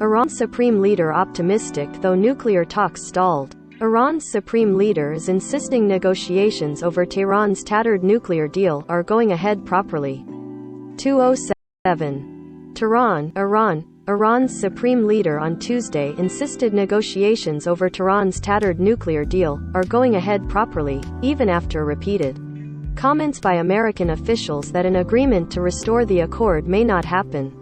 Iran's supreme leader optimistic though nuclear talks stalled. Iran's supreme leader is insisting negotiations over Tehran's tattered nuclear deal are going ahead properly. 207. Tehran, Iran. Iran's supreme leader on Tuesday insisted negotiations over Tehran's tattered nuclear deal are going ahead properly, even after repeated comments by American officials that an agreement to restore the accord may not happen.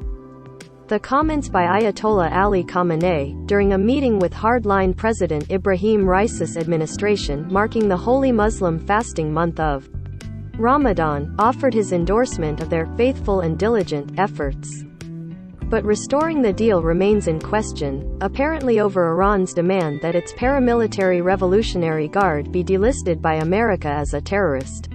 The comments by Ayatollah Ali Khamenei, during a meeting with hardline President Ibrahim Raisi's administration marking the holy Muslim fasting month of Ramadan, offered his endorsement of their faithful and diligent efforts. But restoring the deal remains in question, apparently over Iran's demand that its paramilitary Revolutionary Guard be delisted by America as a terrorist.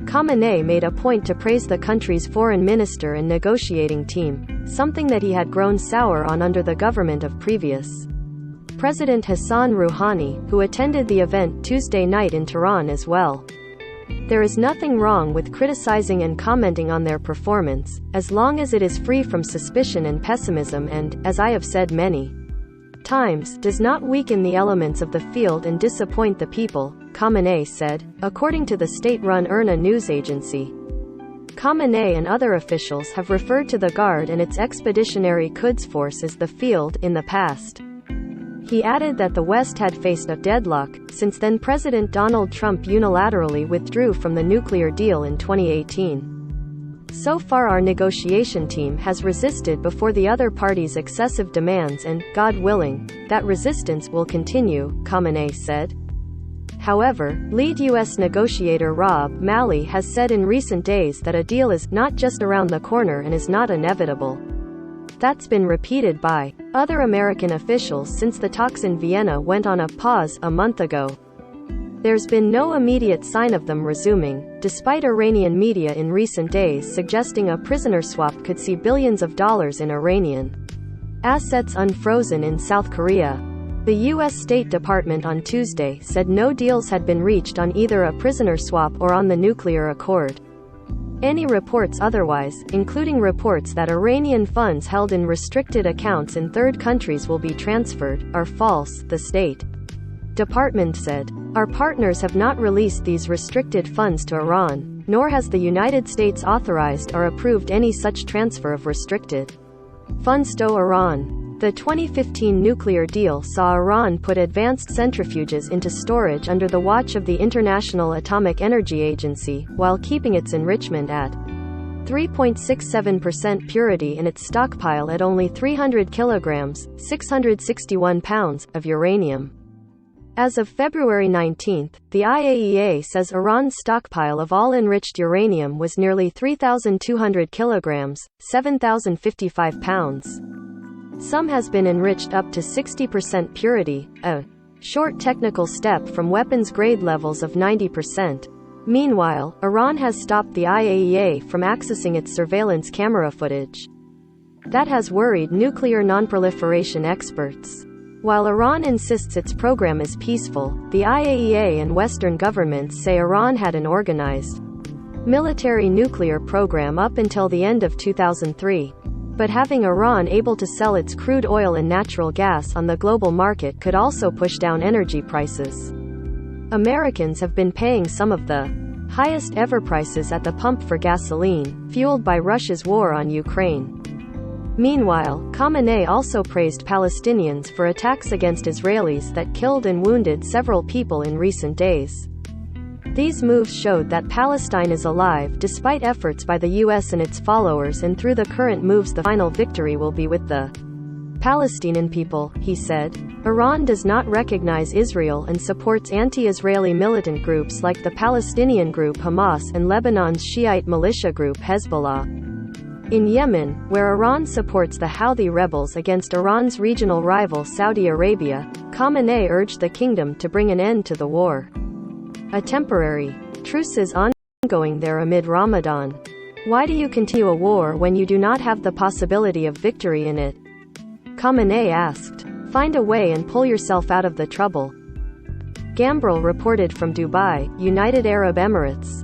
Khamenei made a point to praise the country's foreign minister and negotiating team, something that he had grown sour on under the government of previous President Hassan Rouhani, who attended the event Tuesday night in Tehran as well. There is nothing wrong with criticizing and commenting on their performance, as long as it is free from suspicion and pessimism and, as I have said many times, does not weaken the elements of the field and disappoint the people, Khamenei said, according to the state-run IRNA news agency. Khamenei and other officials have referred to the Guard and its Expeditionary Quds Force as the field in the past. He added that the West had faced a deadlock, since then President Donald Trump unilaterally withdrew from the nuclear deal in 2018. So far our negotiation team has resisted before the other party's excessive demands and, God willing, that resistance will continue, Khamenei said. However, lead U.S. negotiator Rob Malley has said in recent days that a deal is not just around the corner and is not inevitable. That's been repeated by other American officials since the talks in Vienna went on a pause a month ago. There's been no immediate sign of them resuming, despite Iranian media in recent days suggesting a prisoner swap could see billions of dollars in Iranian assets unfrozen in South Korea. The U.S. State Department on Tuesday said no deals had been reached on either a prisoner swap or on the nuclear accord. Any reports otherwise, including reports that Iranian funds held in restricted accounts in third countries will be transferred, are false, the State Department said. Our partners have not released these restricted funds to Iran, nor has the United States authorized or approved any such transfer of restricted funds to Iran. The 2015 nuclear deal saw Iran put advanced centrifuges into storage under the watch of the International Atomic Energy Agency, while keeping its enrichment at 3.67% purity in its stockpile at only 300 kilograms, 661 pounds, of uranium. As of February 19, the IAEA says Iran's stockpile of all enriched uranium was nearly 3,200 kilograms, 7,055 pounds. Some has been enriched up to 60% purity, a short technical step from weapons-grade levels of 90%. Meanwhile, Iran has stopped the IAEA from accessing its surveillance camera footage. That has worried nuclear nonproliferation experts. While Iran insists its program is peaceful, the IAEA and Western governments say Iran had an organized military nuclear program up until the end of 2003. But having Iran able to sell its crude oil and natural gas on the global market could also push down energy prices. Americans have been paying some of the highest ever prices at the pump for gasoline, fueled by Russia's war on Ukraine. Meanwhile, Khamenei also praised Palestinians for attacks against Israelis that killed and wounded several people in recent days. These moves showed that Palestine is alive despite efforts by the U.S. and its followers, and through the current moves the final victory will be with the Palestinian people, he said. Iran does not recognize Israel and supports anti-Israeli militant groups like the Palestinian group Hamas and Lebanon's Shiite militia group Hezbollah. In Yemen, where Iran supports the Houthi rebels against Iran's regional rival Saudi Arabia, Khamenei urged the kingdom to bring an end to the war. A temporary truce is ongoing there amid Ramadan. Why do you continue a war when you do not have the possibility of victory in it? Khamenei asked. Find a way and pull yourself out of the trouble. Gambrel reported from Dubai, United Arab Emirates.